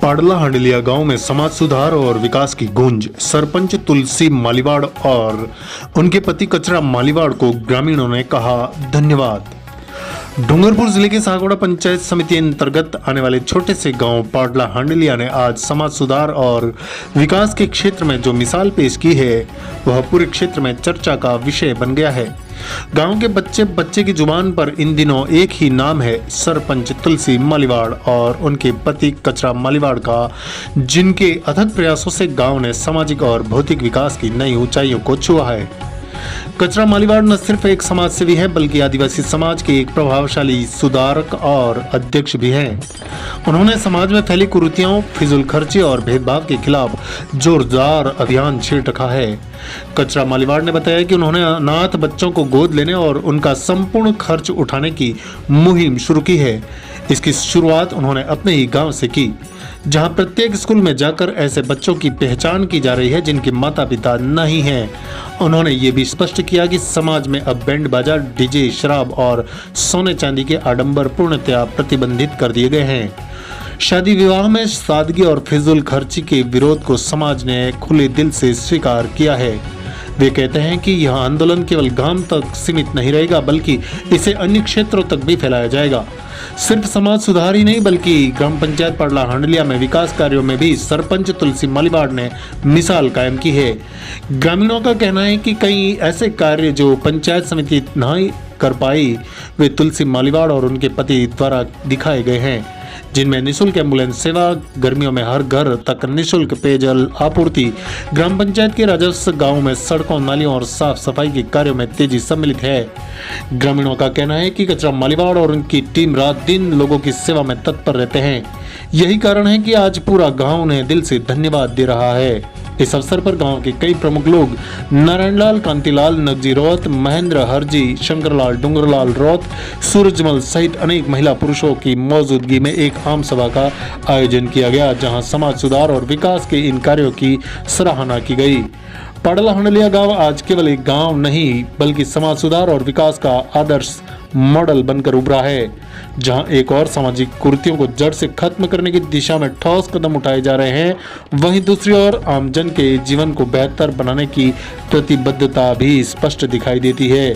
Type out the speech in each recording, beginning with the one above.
पाडला हंडलिया गांव में समाज सुधार और विकास की गूंज। सरपंच तुलसी मालीवाड़ और उनके पति कचरा मालीवाड़ को ग्रामीणों ने कहा धन्यवाद। डूंगरपुर जिले के सागवाड़ा पंचायत समिति अंतर्गत आने वाले छोटे से गांव पाडला हंडलिया ने आज समाज सुधार और विकास के क्षेत्र में जो मिसाल पेश की है वह पूरे क्षेत्र में चर्चा का विषय बन गया है। गांव के बच्चे की जुबान पर इन दिनों एक ही नाम है, सरपंच तुलसी मालीवाड़ और उनके पति कचरा मालीवाड़ का, जिनके अथक प्रयासों से गांव ने सामाजिक और भौतिक विकास की नई ऊंचाइयों को छुआ है। कचरा मालीवाड़ न सिर्फ एक समाज सेवी है बल्कि आदिवासी समाज के एक प्रभावशाली सुधारक और अध्यक्ष भी हैं। उन्होंने समाज में फैली कुरीतियों, फिजूल खर्ची और भेदभाव के खिलाफ जोरदार अभियान छेड़ रखा है। कचरा मालीवाड़ ने बताया कि उन्होंने अनाथ बच्चों को गोद लेने और उनका संपूर्ण खर्च उठाने की मुहिम शुरू की है। इसकी शुरुआत उन्होंने अपने ही गांव से की, जहां प्रत्येक स्कूल में जाकर ऐसे बच्चों की पहचान की जा रही है जिनके माता पिता नहीं हैं। उन्होंने ये भी स्पष्ट किया कि समाज में अब बैंड बाजा, डीजे, शराब और सोने चांदी के आडंबर पूर्णतया प्रतिबंधित कर दिए गए हैं। शादी विवाह में सादगी और फिजूल खर्ची के विरोध को समाज ने खुले दिल से स्वीकार किया है। वे कहते हैं कि यह आंदोलन केवल गांव तक सीमित नहीं रहेगा बल्कि इसे अन्य क्षेत्रों तक भी फैलाया जाएगा। सिर्फ समाज सुधार ही नहीं बल्कि ग्राम पंचायत पाडला हंडलिया में विकास कार्यों में भी सरपंच तुलसी मालीवाड़ ने मिसाल कायम की है। ग्रामीणों का कहना है कि कई ऐसे कार्य जो पंचायत समिति नहीं कर पाई वे तुलसी मालीवाड़ और उनके पति द्वारा दिखाए गए हैं, जिनमें निःशुल्क एम्बुलेंस सेवा, गर्मियों में हर घर तक निःशुल्क पेयजल आपूर्ति, ग्राम पंचायत के राजस्व, गांव में सड़कों, नालियों और साफ सफाई के कार्यों में तेजी सम्मिलित है। ग्रामीणों का कहना है कि कचरा मालीवाड़ और उनकी टीम रात दिन लोगों की सेवा में तत्पर रहते हैं। यही कारण है कि आज पूरा गांव उन्हें दिल से धन्यवाद दे रहा है। इस अवसर पर गांव के कई प्रमुख लोग नारायणलाल, कांतिलाल, नगजी रौत, महेंद्र हरजी, शंकरलाल, डूंगरलाल रौत, सूरजमल सहित अनेक महिला पुरुषों की मौजूदगी में एक आम सभा का आयोजन किया गया, जहां समाज सुधार और विकास के इन कार्यों की सराहना की गई। पाडला हंडलिया गांव आज केवल एक गांव नहीं बल्कि समाज सुधार और विकास का आदर्श मॉडल बनकर उभरा है, जहां एक और सामाजिक कुरीतियों को जड़ से खत्म करने की दिशा में ठोस कदम उठाए जा रहे हैं। वहीं दूसरी ओर आमजन के जीवन को बेहतर बनाने की प्रतिबद्धता भी स्पष्ट दिखाई देती है।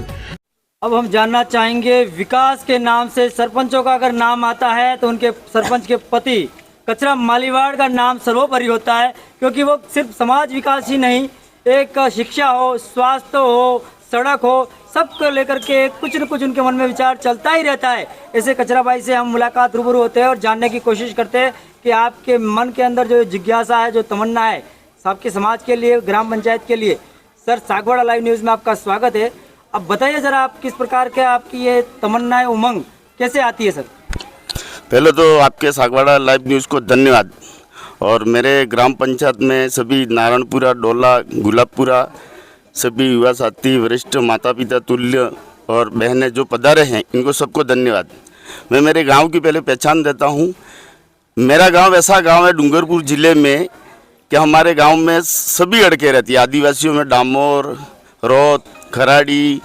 अब हम जानना चाहेंगे, विकास के नाम से सरपंचों का अगर नाम आता है तो उनके सरपंच के पति कचरा मालीवाड़ का नाम सर्वोपरि होता है, क्योंकि वो सिर्फ समाज विकास ही नहीं, एक शिक्षा हो, स्वास्थ्य हो, सड़क हो, सबको लेकर के कुछ न कुछ उनके मन में विचार चलता ही रहता है। ऐसे कचरा भाई से हम मुलाकात रूबरू होते हैं और जानने की कोशिश करते हैं कि आपके मन के अंदर जो जिज्ञासा है, जो तमन्ना है सबके समाज के लिए, ग्राम पंचायत के लिए। सर, सागवाड़ा लाइव न्यूज़ में आपका स्वागत है। अब बताइए ज़रा, आप किस प्रकार के आपकी ये तमन्नाएं, उमंग कैसे आती है? सर, पहले तो आपके सागवाड़ा लाइव न्यूज़ को धन्यवाद। और मेरे ग्राम पंचायत में सभी नारायणपुरा, डोला, गुलाबपुरा, सभी युवा साथी, वरिष्ठ माता पिता तुल्य और बहनें जो पधारे हैं, इनको सबको धन्यवाद। मैं मेरे गांव की पहले पहचान देता हूं। मेरा गांव ऐसा गांव है डूंगरपुर ज़िले में कि हमारे गांव में सभी लड़के रहती है। आदिवासियों में डामोर, रौत, खराड़ी,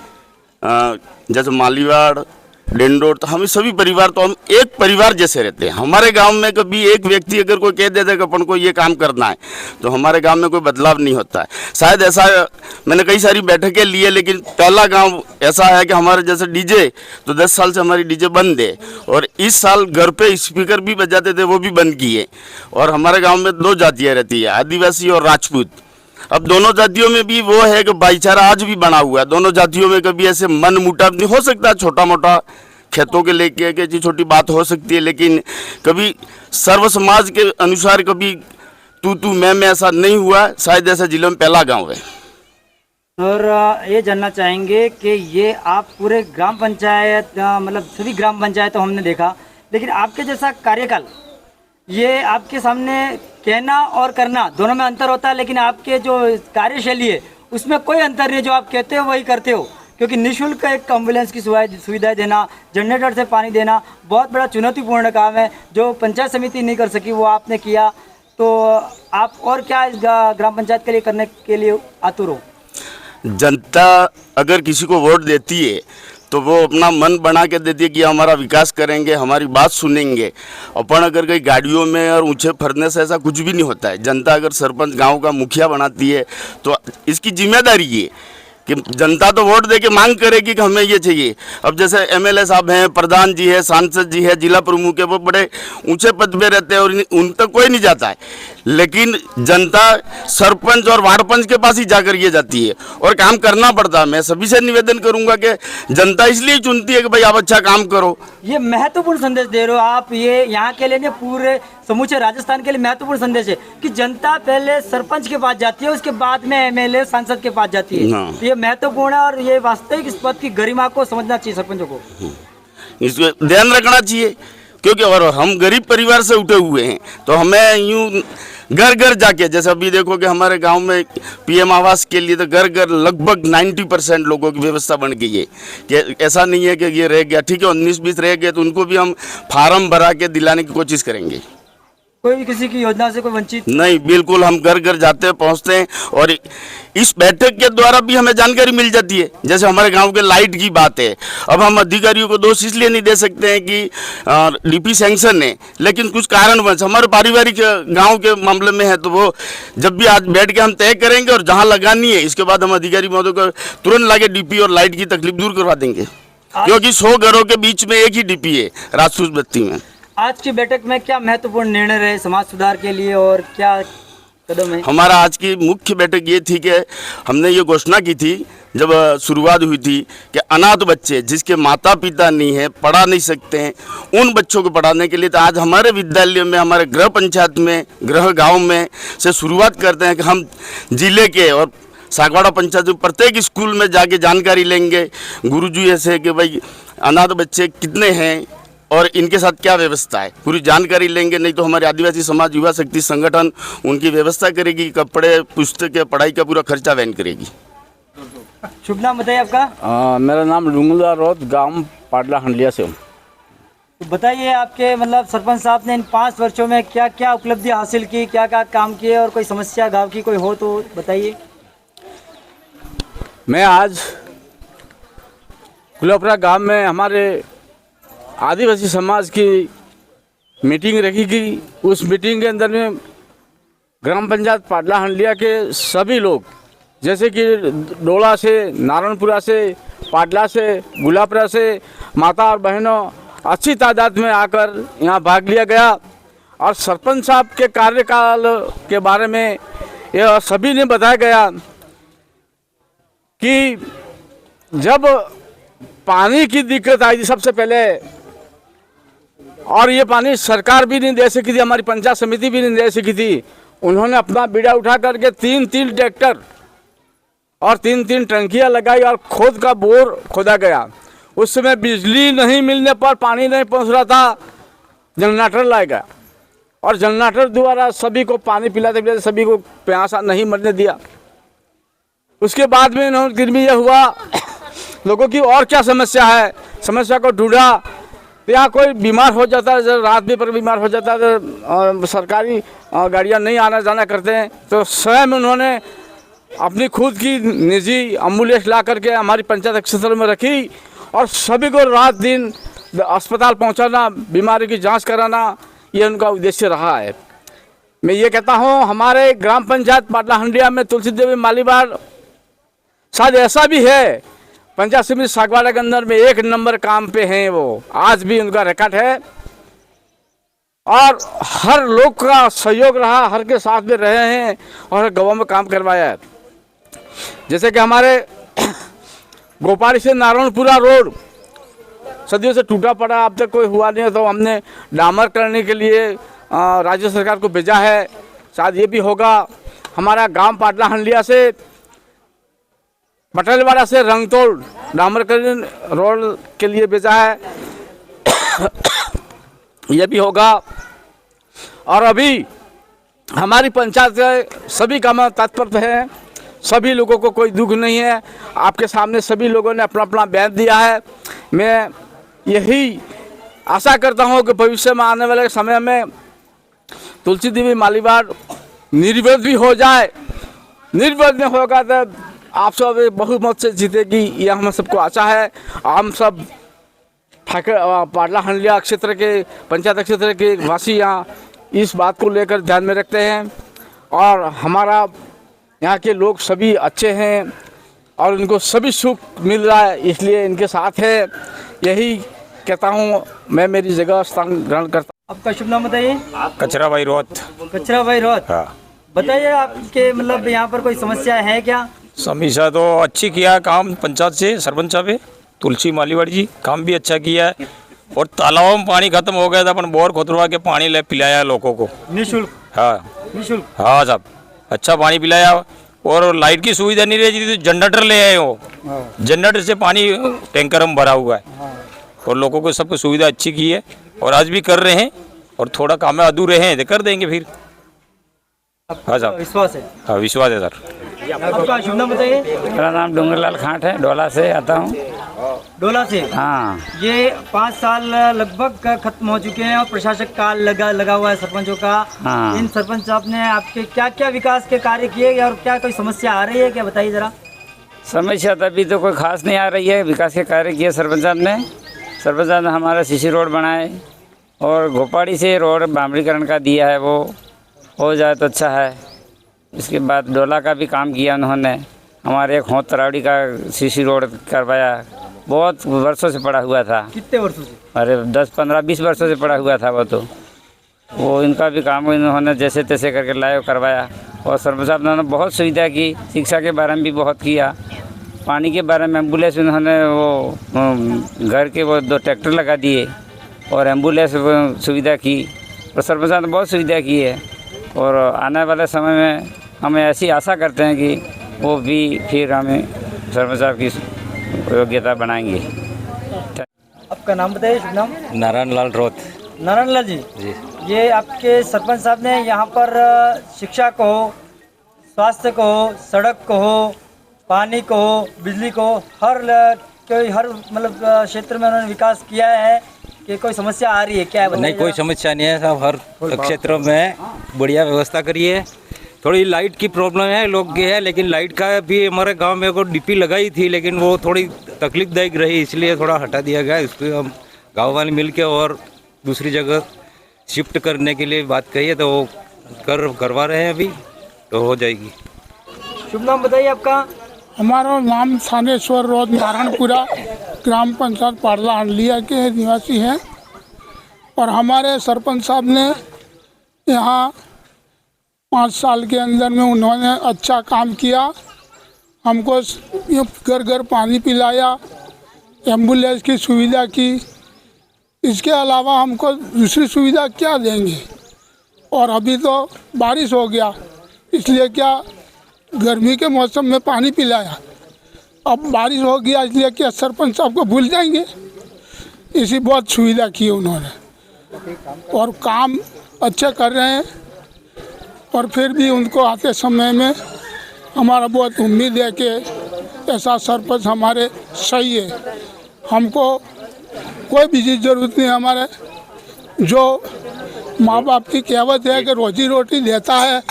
जैसे मालीवाड़, डेंडोर, तो हम सभी परिवार, तो हम एक परिवार जैसे रहते हैं। हमारे गांव में कभी एक व्यक्ति अगर कोई कह देता है कि अपन को ये काम करना है तो हमारे गांव में कोई बदलाव नहीं होता है। शायद ऐसा मैंने कई सारी बैठकें ली है, लेकिन पहला गांव ऐसा है कि हमारे जैसे डीजे, तो 10 साल से हमारी डीजे बंद है और इस साल घर पे स्पीकर भी बजाते थे, वो भी बंद किए। और हमारे गाँव में 2 जातियाँ रहती है, आदिवासी और राजपूत। अब दोनों जातियों में भी वो है कि भाईचारा आज भी बना हुआ है। दोनों जातियों में कभी ऐसे मन मुटाव नहीं हो सकता, छोटा मोटा खेतों के लेके के छोटी बात हो सकती है, लेकिन कभी सर्व समाज के अनुसार कभी तू मैं ऐसा नहीं हुआ। शायद ऐसा जिले में पहला गांव है। और ये जानना चाहेंगे कि ये आप पूरे ग्राम पंचायत, मतलब सभी ग्राम पंचायतों हमने देखा, लेकिन आपके जैसा कार्यकाल, ये आपके सामने कहना और करना दोनों में अंतर होता है, लेकिन आपके जो कार्यशैली है उसमें कोई अंतर नहीं। जो आप कहते हो वही करते हो, क्योंकि निःशुल्क एक एम्बुलेंस की सुविधाएं देना, जनरेटर से पानी देना बहुत बड़ा चुनौतीपूर्ण काम है, जो पंचायत समिति नहीं कर सकी वो आपने किया। तो आप और क्या इस ग्राम पंचायत के लिए करने के लिए आतुर हो? जनता अगर किसी को वोट देती है तो वो अपना मन बना के देती है कि हमारा विकास करेंगे, हमारी बात सुनेंगे। अपन अगर कहीं गाड़ियों में और ऊंचे फरने से ऐसा कुछ भी नहीं होता है। जनता अगर सरपंच गांव का मुखिया बनाती है तो इसकी जिम्मेदारी ये कि जनता तो वोट दे के मांग करेगी कि हमें ये चाहिए। अब जैसे एमएलए साहब हैं, प्रधान जी है, सांसद जी है, जिला प्रमुख है, वो बड़े ऊंचे पद पे रहते हैं और उन तक कोई नहीं जाता है, लेकिन जनता सरपंच और वार्ड पंच के पास ही जाकर ये जाती है और काम करना पड़ता है। मैं सभी से निवेदन करूंगा कि जनता इसलिए चुनती है कि भाई आप अच्छा काम करो। ये महत्वपूर्ण संदेश दे रहे हो आप, ये यहाँ के लिए नहीं, पूरे समूचे राजस्थान के लिए महत्वपूर्ण संदेश है कि जनता पहले सरपंच के पास जाती है, उसके बाद में एमएलए सांसद के पास जाती है। हाँ। तो ये महत्वपूर्ण है और ये वास्तविक इस पद की गरिमा को समझना चाहिए सरपंचों को। इसको ध्यान रखना चाहिए, क्योंकि और हम गरीब परिवार से उठे हुए हैं तो हमें यूं घर घर जाके, जैसे अभी देखो कि हमारे गांव में पीएम आवास के लिए तो घर घर लगभग 90% लोगों की व्यवस्था बन गई है कि ऐसा नहीं है कि ये रह गया। ठीक है, 19-20 रह गए तो उनको भी हम फार्म भरा के दिलाने की कोशिश करेंगे। कोई भी किसी की योजना से कोई वंचित नहीं, बिल्कुल हम घर घर जाते हैं, पहुंचते हैं और इस बैठक के द्वारा भी हमें जानकारी मिल जाती है। जैसे हमारे गांव के लाइट की बात है, अब हम अधिकारियों को दोष इसलिए नहीं दे सकते हैं कि डीपी सैंक्शन है, लेकिन कुछ कारणवश हमारे पारिवारिक गांव के मामले में है तो वो जब भी आज बैठ के हम तय करेंगे और जहां लगानी है इसके बाद हम अधिकारी महोदय को तुरंत लाके डीपी और लाइट की तकलीफ दूर करवा देंगे, क्योंकि 100 घरों के बीच में एक ही डीपी है राजसूस बस्ती में। आज की बैठक में क्या महत्वपूर्ण निर्णय रहे समाज सुधार के लिए और क्या कदम है? हमारा आज की मुख्य बैठक ये थी कि हमने ये घोषणा की थी जब शुरुआत हुई थी कि अनाथ बच्चे जिसके माता पिता नहीं है, पढ़ा नहीं सकते हैं, उन बच्चों को पढ़ाने के लिए तो आज हमारे विद्यालय में, हमारे गृह पंचायत में, गृह गांव में से शुरुआत करते हैं कि हम जिले के और सागवाड़ा पंचायत प्रत्येक स्कूल में जाके जानकारी लेंगे गुरुजी ऐसे कि भाई अनाथ बच्चे कितने हैं और इनके साथ क्या व्यवस्था है, पूरी जानकारी लेंगे। नहीं तो हमारे आदिवासी समाज युवा शक्ति संगठन उनकी व्यवस्था करेगी, कपड़े, पुस्तकें, पढ़ाई का पूरा खर्चा वहन करेगी। शुभ नाम बताइए आपका? मेरा नाम लुंगला रोड, गांव पाडला हंडलिया से हूँ। तो बताइए आपके मतलब सरपंच साहब ने इन 5 वर्षों में क्या क्या उपलब्धि हासिल की, क्या क्या काम किए और कोई समस्या गांव की कोई हो तो बताइए। मैं आज गुलापुरा गांव में हमारे आदिवासी समाज की मीटिंग रखी गई। उस मीटिंग के अंदर में ग्राम पंचायत पाडला हंडलिया के सभी लोग, जैसे कि डोला से, नारायणपुरा से, पाडला से, गुलापुरा से माता और बहनों अच्छी तादाद में आकर यहाँ भाग लिया गया और सरपंच साहब के कार्यकाल के बारे में यह सभी ने बताया गया कि जब पानी की दिक्कत आई थी सबसे पहले, और ये पानी सरकार भी नहीं दे सकी थी, हमारी पंचायत समिति भी नहीं दे सकी थी, उन्होंने अपना बीड़ा उठा करके 3-3 ट्रैक्टर और 3-3 टंकियां लगाई और खुद का बोर खोदा गया। उस समय बिजली नहीं मिलने पर, पानी नहीं पहुंच रहा था, जनरेटर लाया गया और जनरेटर द्वारा सभी को पानी पिलाते पिलाते सभी को प्यासा नहीं मरने दिया। उसके बाद में इन्होंने दिन में यह हुआ लोगों की और क्या समस्या है, समस्या को ढूंढा। तो यहाँ कोई बीमार हो जाता है, जब रात में पर बीमार हो जाता है तो सरकारी गाड़ियाँ नहीं आना जाना करते हैं, तो स्वयं उन्होंने अपनी खुद की निजी एम्बुलेंस ला करके हमारी पंचायत क्षेत्र में रखी और सभी को रात दिन अस्पताल पहुँचाना, बीमारी की जांच कराना, ये उनका उद्देश्य रहा है। मैं ये कहता हूँ हमारे ग्राम पंचायत पाडला हंडिया में तुलसी देवी मालीवाड़ शायद ऐसा भी है, पंचायत समिति सागवाड़ा के अंदर में 1 नंबर काम पे हैं, वो आज भी उनका रिकॉर्ड है और हर लोग का सहयोग रहा, हर के साथ में रहे हैं और गाँव में काम करवाया है। जैसे कि हमारे गोपाली से नारायणपुरा रोड सदियों से टूटा पड़ा, अब तक कोई हुआ नहीं है, तो हमने डामर करने के लिए राज्य सरकार को भेजा है, शायद ये भी होगा। हमारा गांव पाडला हंडलिया से पटेलवाड़ा से रंगतोड़ डामरकरण रोड के लिए भेजा है, यह भी होगा। और अभी हमारी पंचायत के सभी काम तत्पर हैं, सभी लोगों को कोई दुख नहीं है। आपके सामने सभी लोगों ने अपना अपना बयान दिया है। मैं यही आशा करता हूं कि भविष्य में आने वाले समय में तुलसी देवी मालीवाड़ निर्विवाद भी हो जाए। निर्विवाद में होगा तो आप सब बहुमत से जीतेगी, यह हम सबको आशा है। हम सब ठाकर पाडला हंडिया क्षेत्र के पंचायत क्षेत्र के वासी यहाँ इस बात को लेकर ध्यान में रखते हैं और हमारा यहाँ के लोग सभी अच्छे हैं और उनको सभी सुख मिल रहा है, इसलिए इनके साथ है। यही कहता हूँ मैं, मेरी जगह स्थान ग्रहण करता हूँ। आपका शुभ नाम बताइए। कचरा भाई रोत। कचरा भाई रोहत। हाँ, बताइए आपके मतलब यहाँ पर कोई समस्या है क्या? समीक्षा तो अच्छी किया है काम पंचायत से, सरपंच साहब है तुलसी मालीवाड़ जी, काम भी अच्छा किया है। और तालाबों में पानी खत्म हो गया था, अपन बोर खोदवा के पानी ले पिलाया लोगों को निःशुल्क। हाँ निःशुल्क। हाँ साहब, अच्छा पानी पिलाया। और लाइट की सुविधा नहीं रही थी तो जनरेटर ले आए हो, जनरेटर से पानी टैंकर में भरा हुआ है और लोगों को सबको सुविधा अच्छी की है और आज भी कर रहे हैं और थोड़ा काम में अधूरे हैं तो कर देंगे फिर। हाँ साहब, विश्वास है। हाँ विश्वास है सर। आपका शुभ नाम बताइए। मेरा नाम डूंगरलाल खाट है, डोला से आता हूँ। डोला से। हाँ, ये 5 साल लगभग खत्म हो चुके हैं और प्रशासक काल लगा हुआ है सरपंचों का। हाँ। इन सरपंच साहब ने आपके क्या क्या विकास के कार्य किए और क्या कोई समस्या आ रही है क्या, बताइए जरा। समस्या तो अभी तो कोई खास नहीं आ रही है। विकास के कार्य किए सरपंच साहब ने। सरपंच साहब ने हमारा सीसी रोड बनाए और घोपाड़ी से रोड बामड़ीकरण का दिया है, वो हो जाए तो अच्छा है। इसके बाद डोला का भी काम किया उन्होंने। हमारे एक होत तरावड़ी का सीसी रोड करवाया, बहुत वर्षों से पड़ा हुआ था। कितने वर्षों से? अरे 10, 15, 20 वर्षों से पड़ा हुआ था वो इनका भी काम इन्होंने जैसे तैसे करके लाए करवाया। और सरपंच साहब ने बहुत सुविधा की, शिक्षा के बारे में भी बहुत किया, पानी के बारे में एम्बुलेंस उन्होंने वो घर के वो 2 ट्रैक्टर लगा दिए और एम्बुलेंस सुविधा की। और सरपंच साहब ने बहुत सुविधा की है और आने वाले समय में हमें ऐसी आशा करते हैं कि वो भी फिर हमें सरपंच साहब की योग्यता बनाएंगे। आपका नाम बताइए, शुभ नाम। नारायण लाल रोत नारायण लाल जी। जी। ये आपके सरपंच साहब ने यहाँ पर शिक्षा को हो, स्वास्थ्य को हो, सड़क को हो, पानी को हो, बिजली को हो, हर मतलब क्षेत्र में उन्होंने विकास किया है कि कोई समस्या आ रही है क्या? नहीं, कोई समस्या नहीं है साहब, हर क्षेत्र में बढ़िया व्यवस्था करी है। थोड़ी लाइट की प्रॉब्लम है लोग के है, लेकिन लाइट का भी हमारे गांव में को डीपी लगाई थी, लेकिन वो थोड़ी तकलीफदायक रही, इसलिए थोड़ा हटा दिया गया। इसको हम गाँव वाले मिल के और दूसरी जगह शिफ्ट करने के लिए बात कही है, तो वो करवा रहे हैं अभी, तो हो जाएगी। शुभ नाम बताइए आपका। हमारा नाम थानेश्वर रोड नारायणपुरा ग्राम पंचायत पाडला हंडिया के निवासी हैं और हमारे सरपंच साहब ने यहाँ 5 साल के अंदर में उन्होंने अच्छा काम किया। हमको घर घर पानी पिलाया, एम्बुलेंस की सुविधा की। इसके अलावा हमको दूसरी सुविधा क्या देंगे? और अभी तो बारिश हो गया, इसलिए क्या गर्मी के मौसम में पानी पिलाया। अब बारिश हो गया इसलिए क्या सरपंच साहब को भूल जाएंगे? इसी बहुत सुविधा की उन्होंने और काम अच्छा कर रहे हैं। और फिर भी उनको आते समय में हमारा बहुत उम्मीद है कि ऐसा सरपंच हमारे सही है। हमको कोई भी चीज़ ज़रूरत नहीं। हमारे जो माँ बाप की कहावत है कि रोजी रोटी देता है,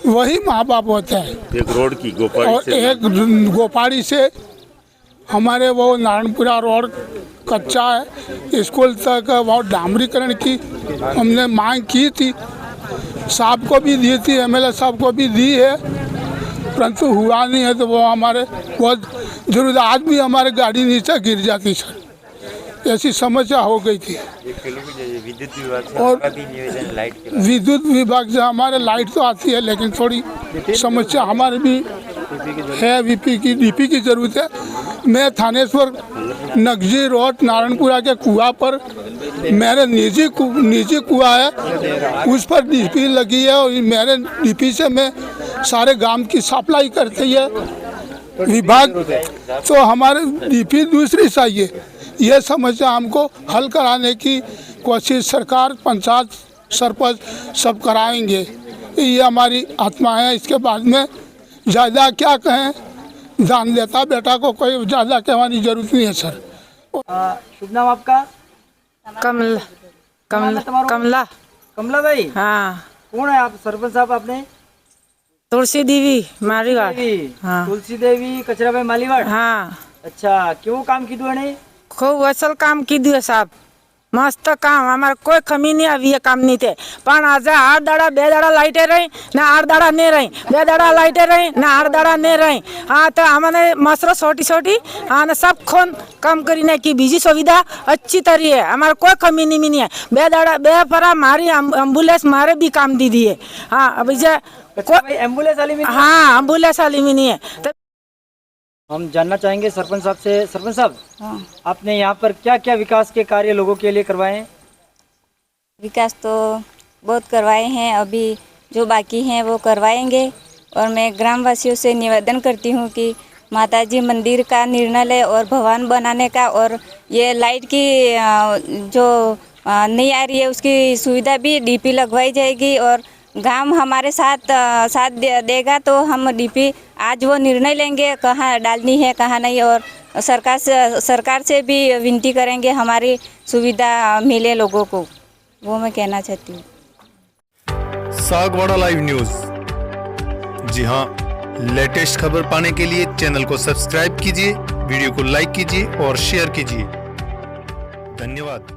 वही माँ बाप होता है। एक रोड की गोपाड़ी और से एक गोपाड़ी से हमारे वो नारायणपुरा रोड कच्चा है, स्कूल तक वो डामरीकरण की हमने मांग की थी, साहब को भी दी थी, एमएलए साहब को भी दी है, परंतु हुआ नहीं है। तो वो हमारे बहुत जरूर, आज भी हमारे गाड़ी नीचे गिर जाती सर, ऐसी समस्या हो गई थी। और विद्युत विभाग से हमारे लाइट तो आती है, लेकिन थोड़ी समस्या हमारे भी है, डीपी की ज़रूरत है। मैं थानेश्वर नगजी रोड नारायणपुरा के कुआं पर, मेरे निजी कुआं है, उस पर डीपी लगी है और मेरे डीपी से मैं सारे गांव की सप्लाई करती है विभाग। तो हमारे डीपी दूसरी चाहिए। ये समस्या हमको हल कराने की कोशिश सरकार, पंचायत, सरपंच सब कराएंगे। ये हमारी आत्मा है। इसके बाद में ज़्यादा क्या कहें, जान देता बेटा को कोई ज़्यादा कहने की जरूरत नहीं है सर। शुभ नाम आपका। कमला कमला कमला कमला भाई। हाँ, कौन है आप? सरपंच साहब आपने तुलसी देवी मारीवाड़। देवी, हाँ। तुलसी देवी कचरा भाई मालीवाड़। हाँ, अच्छा, क्यों काम की ने? खूब असल काम की दिए साहब, मस्त काम, हमारे कोई कमी नहीं अभी ये काम नहीं थे। पण आज 8 दाड़ा 2 दाड़ा लाइटे रही ना 8 दाड़ा नहीं रही, 2 दाड़ा लाइटे रही ना 8 दाड़ा नहीं रही। हाँ तो हमने मसरो छोटी छोटी हाँ सब खून कम करने की बीजी सुविधा अच्छी तरी है, हमारे कोई कमी नहीं है। 2 दाड़ा 2 परा मारी एम्बुलेंस मारे भी काम दी है। हाँ अभी जो एम्बुलेंस वाली में? हाँ एम्बुलेंस वाली में नहीं है। तो हम जानना चाहेंगे सरपंच साहब से। सरपंच साहब, हाँ। आपने यहाँ पर क्या क्या विकास के कार्य लोगों के लिए करवाए हैं? विकास तो बहुत करवाए हैं, अभी जो बाकी हैं वो करवाएंगे। और मैं ग्रामवासियों से निवेदन करती हूँ कि माताजी मंदिर का निर्णय ले और भवन बनाने का, और ये लाइट की जो नहीं आ रही है उसकी सुविधा भी डीपी लगवाई जाएगी। और गांव हमारे साथ देगा तो हम डीपी आज वो निर्णय लेंगे कहाँ डालनी है कहाँ नहीं। और सरकार से भी विनती करेंगे हमारी सुविधा मिले लोगों को, वो मैं कहना चाहती हूँ। सागवाड़ा लाइव न्यूज, जी हाँ, लेटेस्ट खबर पाने के लिए चैनल को सब्सक्राइब कीजिए, वीडियो को लाइक कीजिए और शेयर कीजिए। धन्यवाद।